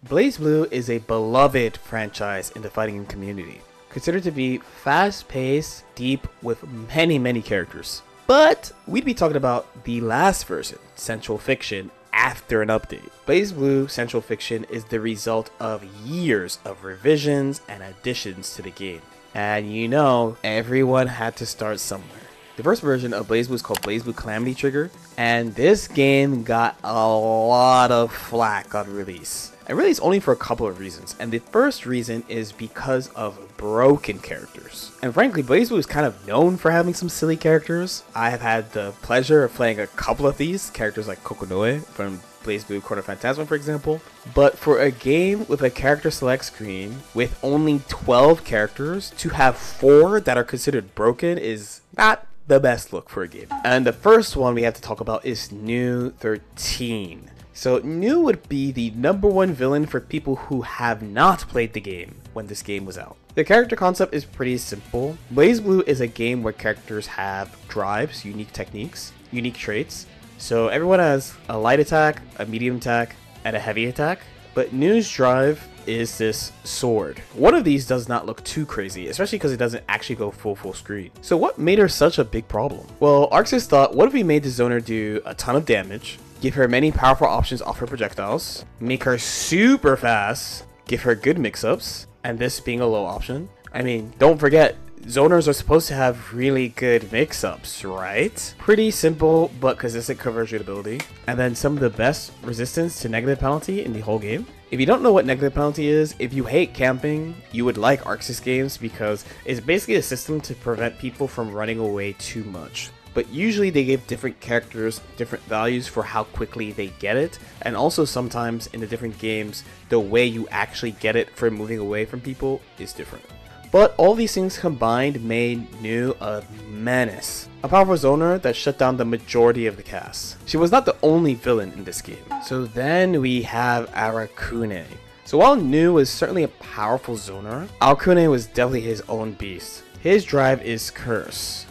Blazblue is a beloved franchise in the fighting game community, considered to be fast-paced, deep, with many characters. But we'd be talking about the last version, Central Fiction, after an update. Blazblue Central Fiction is the result of years of revisions and additions to the game. And you know, everyone had to start somewhere. The first version of Blazblue is called Blazblue Calamity Trigger, and this game got a lot of flack on release. And really it's only for a couple of reasons, and the first reason is because of broken characters. And frankly, Blazblue is kind of known for having some silly characters. I have had the pleasure of playing a couple of these, characters like Kokonoe from Blazblue Corner Phantasma, for example. But for a game with a character select screen with only 12 characters, to have 4 that are considered broken is not the best look for a game. And the first one we have to talk about is New 13. So New would be the #1 villain for people who have not played the game when this game was out. The character concept is pretty simple. Blazblue is a game where characters have drives, unique techniques, unique traits. So everyone has a light attack, a medium attack, and a heavy attack. But New's drive is this sword. One of these does not look too crazy, especially because it doesn't actually go full screen. So what made her such a big problem? Well, Arxis thought, what if we made the zoner do a ton of damage, give her many powerful options off her projectiles, make her super fast, give her good mix-ups, and this being a low option? I mean, don't forget, zoners are supposed to have really good mix-ups, right? Pretty simple, but consistent conversion ability. And then some of the best resistance to negative penalty in the whole game. If you don't know what negative penalty is, if you hate camping, you would like Arxis games because it's basically a system to prevent people from running away too much. But usually they give different characters different values for how quickly they get it, and also sometimes in the different games, the way you actually get it for moving away from people is different. But all these things combined made New a menace. A powerful zoner that shut down the majority of the cast. She was not the only villain in this game. So then we have Arakune. So while New was certainly a powerful zoner, Arakune was definitely his own beast. His drive is Curse.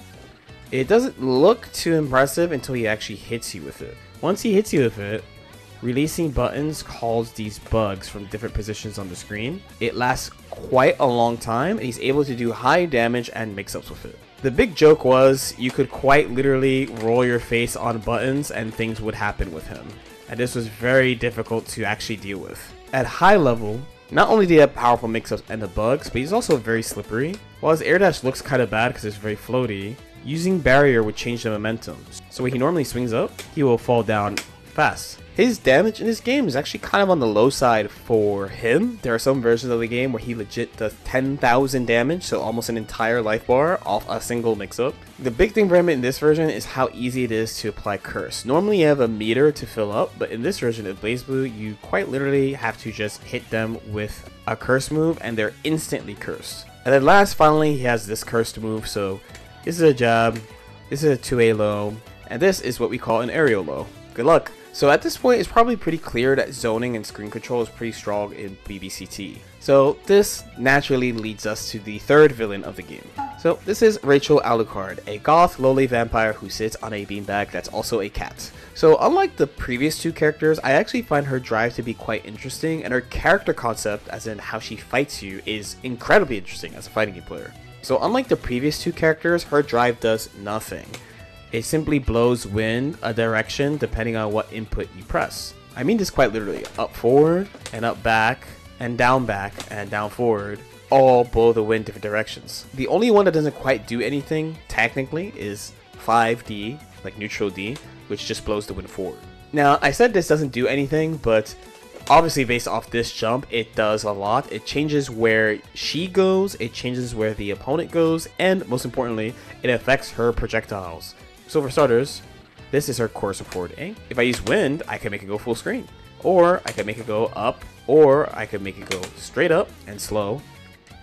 It doesn't look too impressive until he actually hits you with it. Once he hits you with it, releasing buttons calls these bugs from different positions on the screen. It lasts quite a long time, and he's able to do high damage and mix-ups with it. The big joke was you could quite literally roll your face on buttons and things would happen with him. And this was very difficult to actually deal with. At high level, not only do you have powerful mix-ups and the bugs, but he's also very slippery. While his air dash looks kind of bad because it's very floaty, using barrier would change the momentum. So when he normally swings up, he will fall down fast. His damage in this game is actually kind of on the low side for him. There are some versions of the game where he legit does 10,000 damage, so almost an entire life bar off a single mix-up. The big thing for him in this version is how easy it is to apply Curse. Normally you have a meter to fill up, but in this version of Blazblue, you quite literally have to just hit them with a Curse move and they're instantly cursed. And then last, finally, he has this cursed move, so this is a jab, this is a 2A low, and this is what we call an aerial low. Good luck! So at this point, it's probably pretty clear that zoning and screen control is pretty strong in BBCT. So this naturally leads us to the third villain of the game. So this is Rachel Alucard, a goth lowly vampire who sits on a beanbag that's also a cat. So unlike the previous two characters, I actually find her drive to be quite interesting, and her character concept, as in how she fights you, is incredibly interesting as a fighting game player. So unlike the previous two characters, her drive does nothing. It simply blows wind a direction depending on what input you press. I mean this quite literally. Up forward, and up back, and down forward, all blow the wind different directions. The only one that doesn't quite do anything, technically, is 5D, like neutral D, which just blows the wind forward. Now, I said this doesn't do anything, but obviously based off this jump, it does a lot. It changes where she goes, it changes where the opponent goes, and most importantly, it affects her projectiles. So for starters, this is her course of forward aim. If I use wind, I can make it go full screen, or I can make it go up, or I can make it go straight up and slow,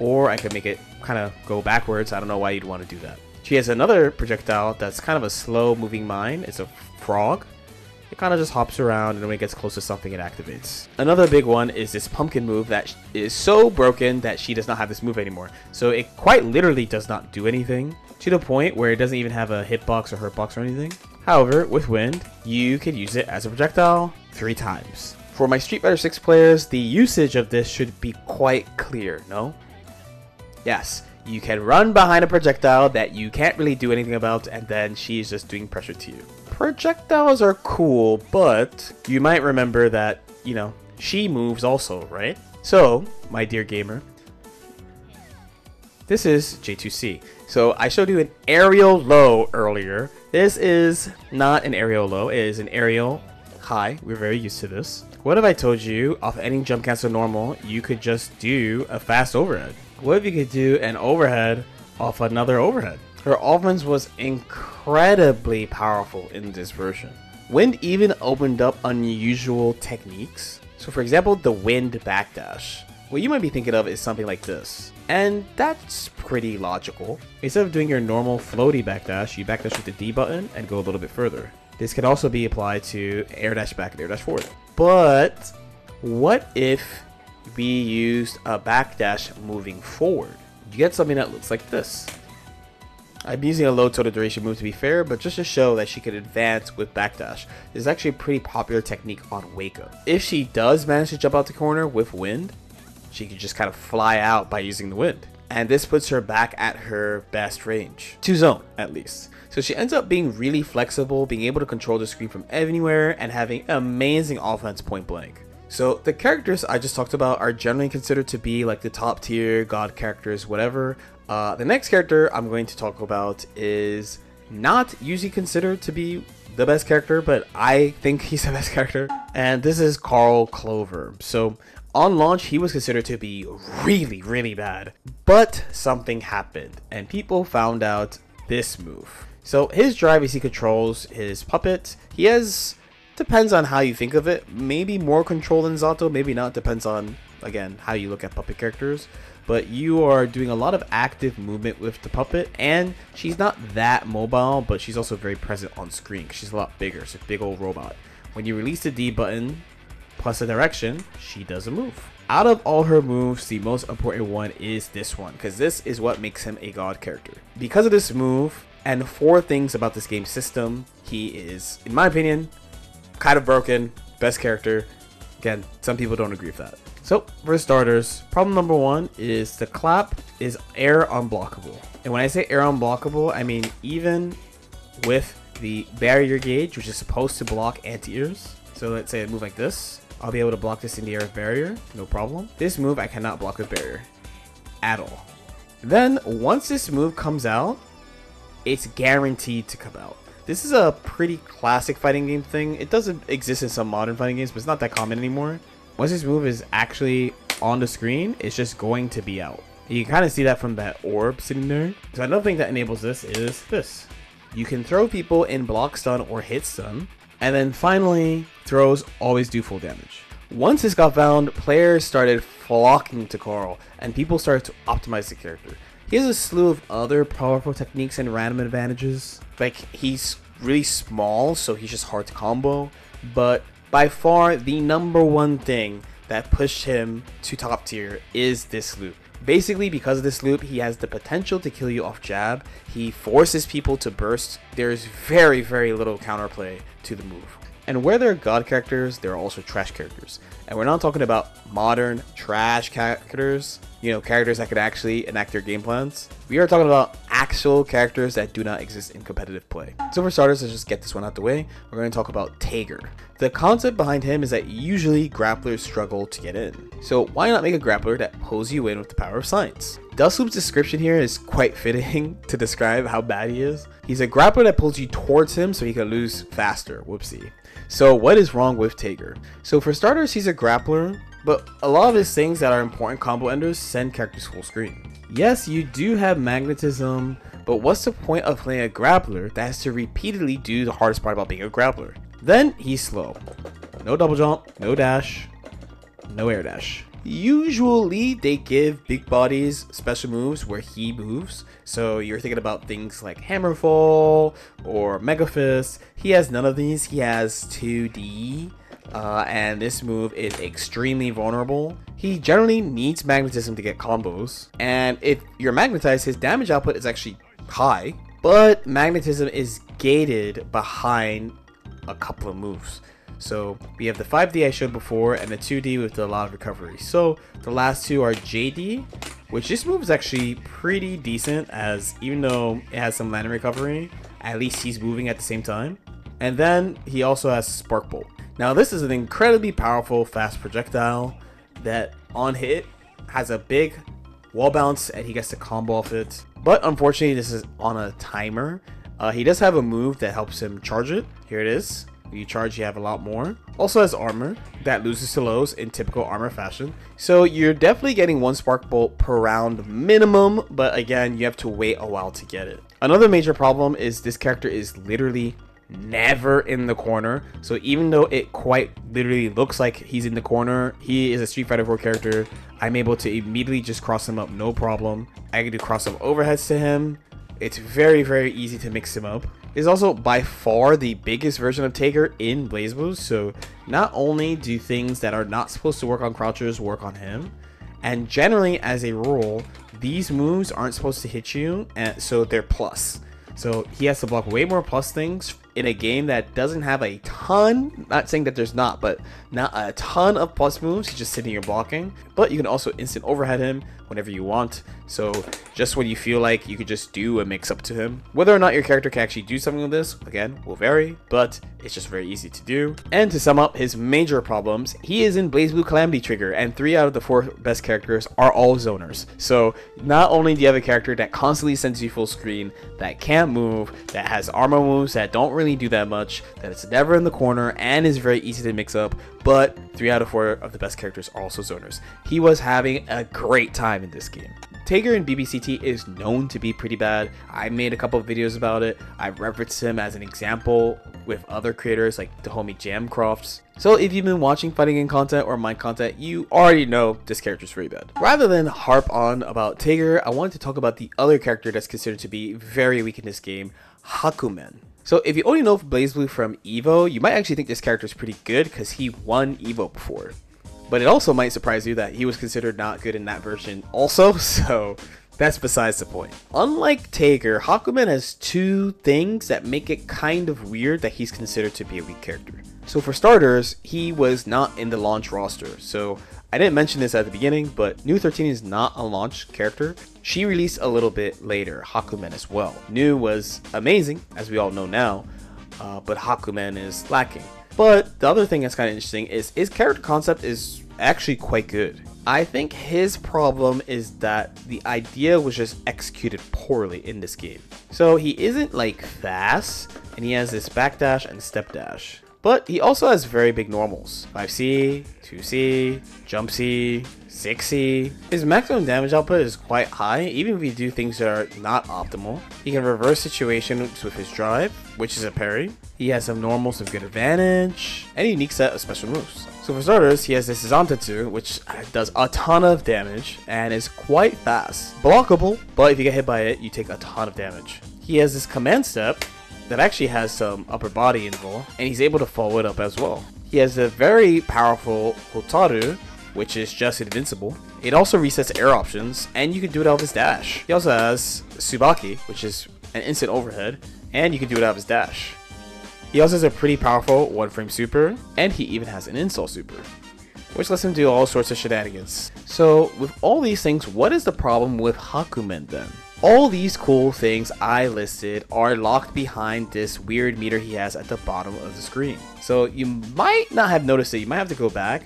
or I can make it kind of go backwards. I don't know why you'd want to do that. She has another projectile that's kind of a slow moving mine. It's a frog. It kind of just hops around, and when it gets close to something, it activates. Another big one is this pumpkin move that is so broken that she does not have this move anymore. So it quite literally does not do anything, to the point where it doesn't even have a hitbox or hurtbox or anything. However, with wind, you could use it as a projectile 3 times. For my Street Fighter 6 players, the usage of this should be quite clear, no? Yes, you can run behind a projectile that you can't really do anything about, and then she's just doing pressure to you. Projectiles are cool, but you might remember that, you know, she moves also, right? So, my dear gamer, this is J2C. So I showed you an aerial low earlier. This is not an aerial low, it is an aerial high. We're very used to this. What if I told you off any jump cancel normal, you could just do a fast overhead? What if you could do an overhead off another overhead? Her offense was incredibly powerful in this version. Wind even opened up unusual techniques. So for example, the wind backdash. What you might be thinking of is something like this. And that's pretty logical. Instead of doing your normal floaty backdash, you backdash with the D button and go a little bit further. This can also be applied to air dash back and air dash forward. But what if we used a backdash moving forward? You get something that looks like this. I'm using a low total duration move to be fair, but just to show that she could advance with backdash. This is actually a pretty popular technique on Wake Up. If she does manage to jump out the corner with wind, she can just kind of fly out by using the wind. And this puts her back at her best range. To zone, at least. So she ends up being really flexible, being able to control the screen from anywhere, and having amazing offense point blank. So the characters I just talked about are generally considered to be like the top tier god characters, whatever. The next character I'm going to talk about is not usually considered to be the best character, but I think he's the best character. And this is Clover. So on launch, he was considered to be really, really bad. But something happened, and people found out this move. So his drive is he controls his puppet. He has, depends on how you think of it, maybe more control than Zato, maybe not, depends on, again, how you look at puppet characters. But you are doing a lot of active movement with the puppet, and she's not that mobile, but she's also very present on screen. She's a lot bigger, it's a big old robot. When you release the D button plus a direction, she does a move. Out of all her moves, the most important one is this one, because this is what makes him a god character. Because of this move, and 4 things about this game system, he is, in my opinion, kind of broken, best character. Again, some people don't agree with that. So, for starters, problem number 1 is the clap is air unblockable. And when I say air unblockable, I mean even with the barrier gauge, which is supposed to block anti-airs. So let's say I move like this. I'll be able to block this in the air with barrier, no problem. This move I cannot block with barrier at all. Then, once this move comes out, it's guaranteed to come out. This is a pretty classic fighting game thing. It doesn't exist in some modern fighting games, but it's not that common anymore. Once this move is actually on the screen, it's just going to be out. You can kind of see that from that orb sitting there. So another thing that enables this is this. You can throw people in block stun or hit stun. And then finally, throws always do full damage. Once this got found, players started flocking to Carl, and people started to optimize the character. He has a slew of other powerful techniques and random advantages. Like, he's really small, so he's just hard to combo. But by far, the #1 thing that pushed him to top tier is this loop. Basically, because of this loop, he has the potential to kill you off jab. He forces people to burst. There's very, very little counterplay to the move. And where there are god characters, there are also trash characters. And we're not talking about modern trash characters, you know, characters that could actually enact their game plans. We are talking about actual characters that do not exist in competitive play. So for starters, let's just get this one out the way. We're going to talk about Tager. The concept behind him is that usually grapplers struggle to get in. So why not make a grappler that pulls you in with the power of science? Dustloop's description here is quite fitting to describe how bad he is. He's a grappler that pulls you towards him so he can lose faster. Whoopsie. So what is wrong with Tager? So for starters, he's a grappler, but a lot of his things that are important combo enders send characters full screen. Yes, you do have magnetism, but what's the point of playing a grappler that has to repeatedly do the hardest part about being a grappler? Then he's slow. No double jump, no dash, no air dash. Usually they give big bodies special moves where he moves. So you're thinking about things like Hammerfall or Mega Fist. He has none of these. He has 2D. And this move is extremely vulnerable. He generally needs magnetism to get combos. And if you're magnetized, his damage output is actually high. But magnetism is gated behind a couple of moves. So we have the 5D I showed before and the 2D with a lot of recovery. So the last two are JD, which this move is actually pretty decent, as even though it has some landing recovery, at least he's moving at the same time. And then he also has Spark Bolt. Now this is an incredibly powerful fast projectile that on hit has a big wall bounce and he gets to combo off it. But unfortunately this is on a timer. He does have a move that helps him charge it. Here it is. When you charge, you have a lot more. Also has armor that loses to lows in typical armor fashion. So you're definitely getting one Spark Bolt per round minimum, but again, you have to wait a while to get it. Another major problem is this character is literally never in the corner. So even though it quite literally looks like he's in the corner, he is a Street Fighter 4 character. I'm able to immediately just cross him up, no problem. I can do cross up overheads to him. It's very, very easy to mix him up. Is also by far the biggest version of Taker in Blazblue, so not only do things that are not supposed to work on crouchers work on him, and generally as a rule, these moves aren't supposed to hit you, and so they're plus. So he has to block way more plus things in a game that doesn't have a ton, not saying that there's not, but not a ton of plus moves. He's just sitting here blocking, but you can also instant overhead him whenever you want. So just when you feel like you could just do a mix up to him. Whether or not your character can actually do something with this, again, will vary, but it's just very easy to do. And to sum up his major problems, he is in Blazblue Calamity Trigger, and 3 out of the 4 best characters are all zoners. So not only do you have a character that constantly sends you full screen, that can't move, that has armor moves that don't really do that much, that is never in the corner, and is very easy to mix up, but 3 out of 4 of the best characters are also zoners. He was having a great time in this game. Taker in BBCT is known to be pretty bad. I made a couple of videos about it. I referenced him as an example with other creators like the homie Jamcrofts. So if you've been watching fighting game content or my content, you already know this character is very bad. Rather than harp on about Taker, I wanted to talk about the other character that's considered to be very weak in this game, Hakumen. So if you only know Blazblue from Evo, you might actually think this character is pretty good because he won Evo before. But it also might surprise you that he was considered not good in that version also, so that's besides the point. Unlike Taker, Hakumen has 2 things that make it kind of weird that he's considered to be a weak character. So for starters, he was not in the launch roster. So I didn't mention this at the beginning, but Nu 13 is not a launch character. She released a little bit later, Hakumen as well. Nu was amazing, as we all know now, but Hakumen is lacking. But the other thing that's kind of interesting is his character concept is actually quite good. I think his problem is that the idea was just executed poorly in this game. So he isn't like fast, and he has this backdash and step dash. But he also has very big normals. 5C, 2C, jump C, 6C. His maximum damage output is quite high, even if you do things that are not optimal. He can reverse situations with his drive, which is a parry. He has some normals of good advantage, and a unique set of special moves. So for starters, he has this Tsuntenshi, which does a ton of damage and is quite fast. Blockable, but if you get hit by it, you take a ton of damage. He has this command step that actually has some upper body involved, and he's able to follow it up as well. He has a very powerful Hotaru, which is just invincible. It also resets air options, and you can do it out of his dash. He also has Tsubaki, which is an instant overhead, and you can do it out of his dash. He also has a pretty powerful 1-frame super, and he even has an install super, which lets him do all sorts of shenanigans. So with all these things, what is the problem with Hakumen then? All these cool things I listed are locked behind this weird meter he has at the bottom of the screen. So you might not have noticed it, you might have to go back,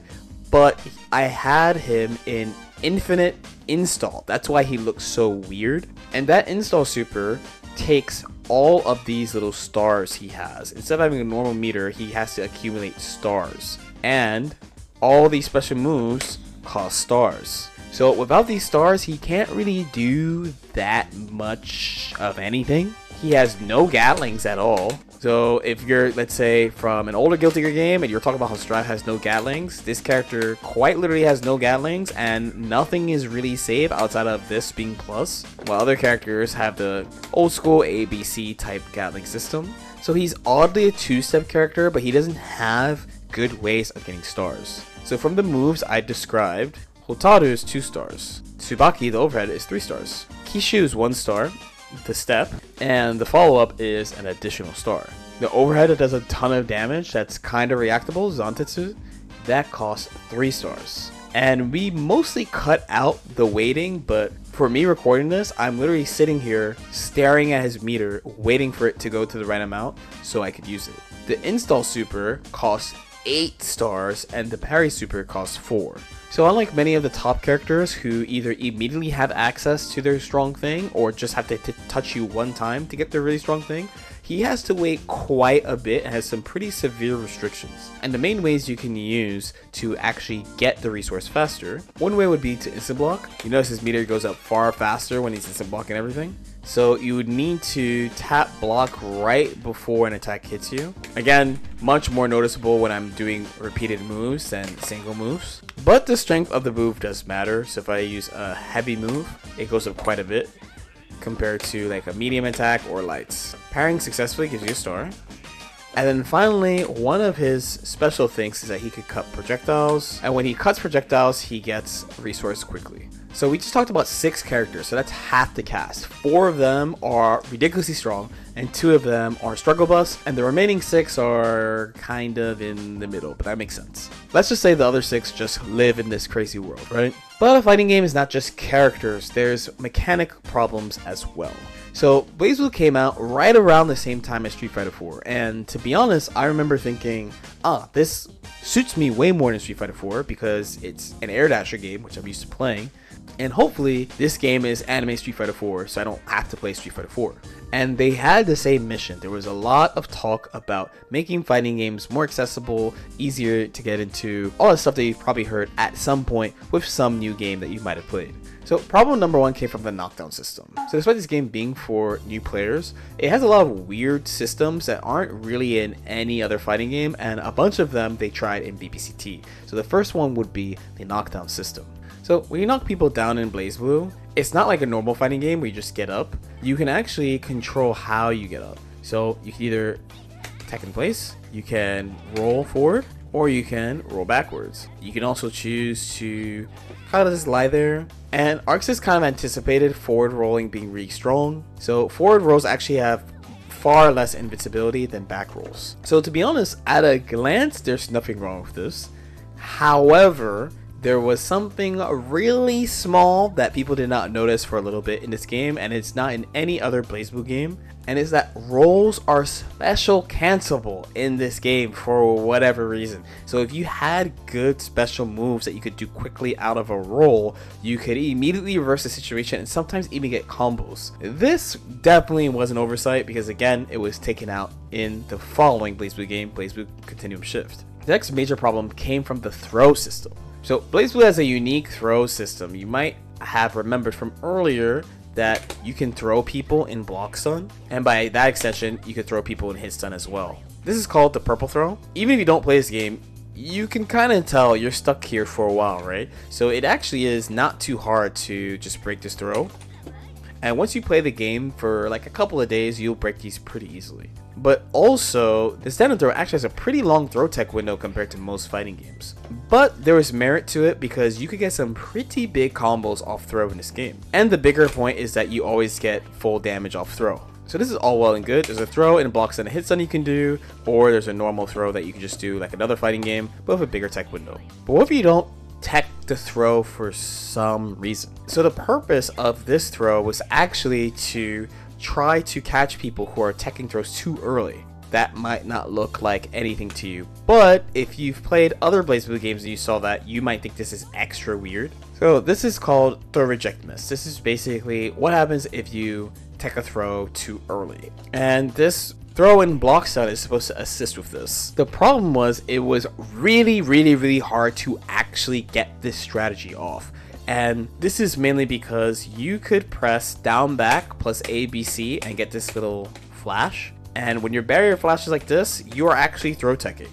but I had him in infinite install. That's why he looks so weird. And that install super takes all of these little stars he has. Instead of having a normal meter, he has to accumulate stars. And all these special moves cost stars. So without these stars, he can't really do that much of anything. He has no Gatlings at all. So if you're, let's say, from an older Guilty Gear game and you're talking about how Strive has no Gatlings, this character quite literally has no Gatlings, and nothing is really safe outside of this being plus, while other characters have the old school ABC type Gatling system. So he's oddly a 2-step character, but he doesn't have good ways of getting stars. So from the moves I described, Hotaru is 2 stars, Tsubaki, the overhead, is 3 stars, Kishu is 1 star, the step, and the follow-up is an additional star. The overhead that does a ton of damage, that's kind of reactable, Tsuntenshi, that costs 3 stars. And we mostly cut out the waiting, but for me recording this, I'm literally sitting here staring at his meter, waiting for it to go to the right amount so I could use it. The install super costs 8 stars and the parry super costs 4. So unlike many of the top characters who either immediately have access to their strong thing or just have to touch you one time to get their really strong thing, he has to wait quite a bit and has some pretty severe restrictions. And the main ways you can use to actually get the resource faster, one way would be to instant block. You notice his meter goes up far faster when he's instant blocking everything. So you would need to tap block right before an attack hits you. Again, much more noticeable when I'm doing repeated moves than single moves. But the strength of the move does matter. So if I use a heavy move, it goes up quite a bit compared to like a medium attack or lights. Parrying successfully gives you a star. And then finally, one of his special things is that he could cut projectiles. And when he cuts projectiles, he gets resource quickly. So we just talked about 6 characters, so that's half the cast. 4 of them are ridiculously strong, and 2 of them are struggle bus, and the remaining 6 are kind of in the middle, but that makes sense. Let's just say the other 6 just live in this crazy world, right? But a fighting game is not just characters, there's mechanic problems as well. So Blazblue came out right around the same time as Street Fighter 4, and to be honest, I remember thinking, this suits me way more than Street Fighter 4 because it's an air dasher game, which I'm used to playing. And hopefully this game is anime Street Fighter 4, so I don't have to play Street Fighter 4. And they had the same mission. There was a lot of talk about making fighting games more accessible, easier to get into, all the stuff that you've probably heard at some point with some new game that you might have played. So problem number 1 came from the knockdown system. So despite this game being for new players, it has a lot of weird systems that aren't really in any other fighting game, and a bunch of them they tried in BPCT. So the first one would be the knockdown system. So when you knock people down in Blazblue, it's not like a normal fighting game where you just get up. You can actually control how you get up. So you can either attack in place, you can roll forward, or you can roll backwards. You can also choose to kind of just lie there. And Arxis kind of anticipated forward rolling being really strong. So forward rolls actually have far less invincibility than back rolls. So to be honest, at a glance, there's nothing wrong with this. However, there was something really small that people did not notice for a little bit in this game, and it's not in any other Blazblue game, and it's that rolls are special cancelable in this game for whatever reason. So if you had good special moves that you could do quickly out of a roll, you could immediately reverse the situation and sometimes even get combos. This definitely was an oversight because again, it was taken out in the following Blazblue game, Blazblue Continuum Shift. The next major problem came from the throw system. So Blazblue has a unique throw system. You might have remembered from earlier that you can throw people in block stun, and by that extension, you can throw people in hit stun as well. This is called the purple throw. Even if you don't play this game, you can kind of tell you're stuck here for a while, right? So it actually is not too hard to just break this throw. And once you play the game for like a couple of days, you'll break these pretty easily. But also, the standard throw actually has a pretty long throw tech window compared to most fighting games. But there was merit to it because you could get some pretty big combos off throw in this game. And the bigger point is that you always get full damage off throw. So this is all well and good. There's a throw and a block stun and hit stun you can do, or there's a normal throw that you can just do like another fighting game, but with a bigger tech window. But what if you don't tech the throw for some reason? So the purpose of this throw was actually to try to catch people who are teching throws too early. That might not look like anything to you, but if you've played other Blazblue games and you saw that, you might think this is extra weird. So this is called throw reject miss. This is basically what happens if you tech a throw too early. And this throw and block stun is supposed to assist with this. The problem was it was really hard to actually get this strategy off. And this is mainly because you could press down back plus ABC and get this little flash. And when your barrier flashes like this, you are actually throw teching.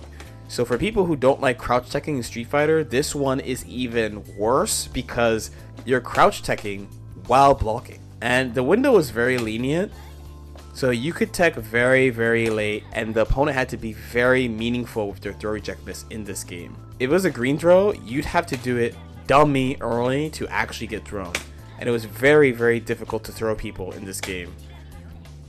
So for people who don't like crouch teching in Street Fighter, this one is even worse because you're crouch teching while blocking. And the window is very lenient. So you could tech very late, and the opponent had to be very meaningful with their throw reject miss in this game. If it was a green throw, you'd have to do it dummy early to actually get thrown, and it was very difficult to throw people in this game.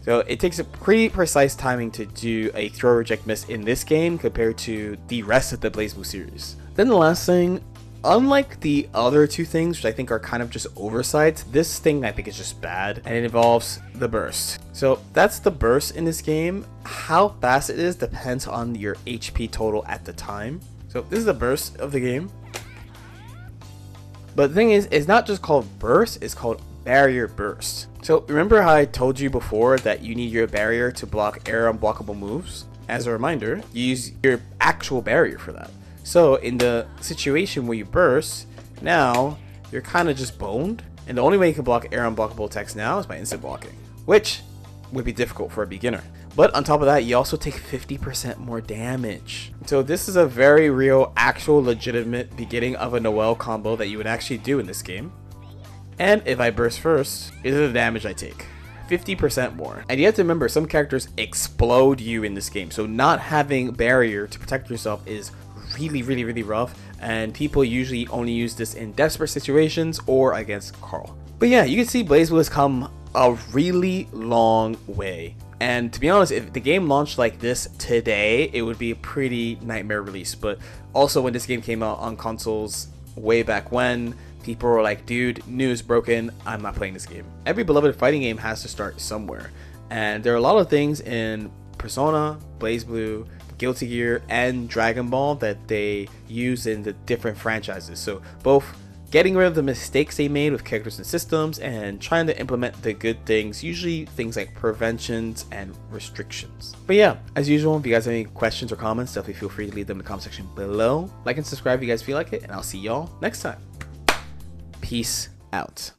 So it takes a pretty precise timing to do a throw reject miss in this game compared to the rest of the Blazblue series. Then the last thing, unlike the other two things, which I think are kind of just oversights, this thing I think is just bad, and it involves the burst. So that's the burst in this game. How fast it is depends on your HP total at the time. So this is the burst of the game. But the thing is, it's not just called burst, it's called barrier burst. So remember how I told you before that you need your barrier to block air unblockable moves? As a reminder, you use your actual barrier for that. So in the situation where you burst, now you're kind of just boned, and the only way you can block air unblockable attacks now is by instant blocking, which would be difficult for a beginner. But on top of that, you also take 50% more damage. So this is a very real, actual, legitimate beginning of a Noel combo that you would actually do in this game. And if I burst first, this is the damage I take. 50% more. And you have to remember, some characters explode you in this game. So not having barrier to protect yourself is really rough. And people usually only use this in desperate situations or against Carl. But yeah, you can see Blazblue has come a really long way. And to be honest, if the game launched like this today, it would be a pretty nightmare release. But also when this game came out on consoles way back when, people were like, dude, news broken, I'm not playing this game. Every beloved fighting game has to start somewhere. And there are a lot of things in Persona, Blazblue, Guilty Gear, and Dragon Ball that they use in the different franchises. So both getting rid of the mistakes they made with characters and systems and trying to implement the good things, usually things like preventions and restrictions. But yeah, as usual, if you guys have any questions or comments, definitely feel free to leave them in the comment section below. Like and subscribe if you guys feel like it, and I'll see y'all next time. Peace out.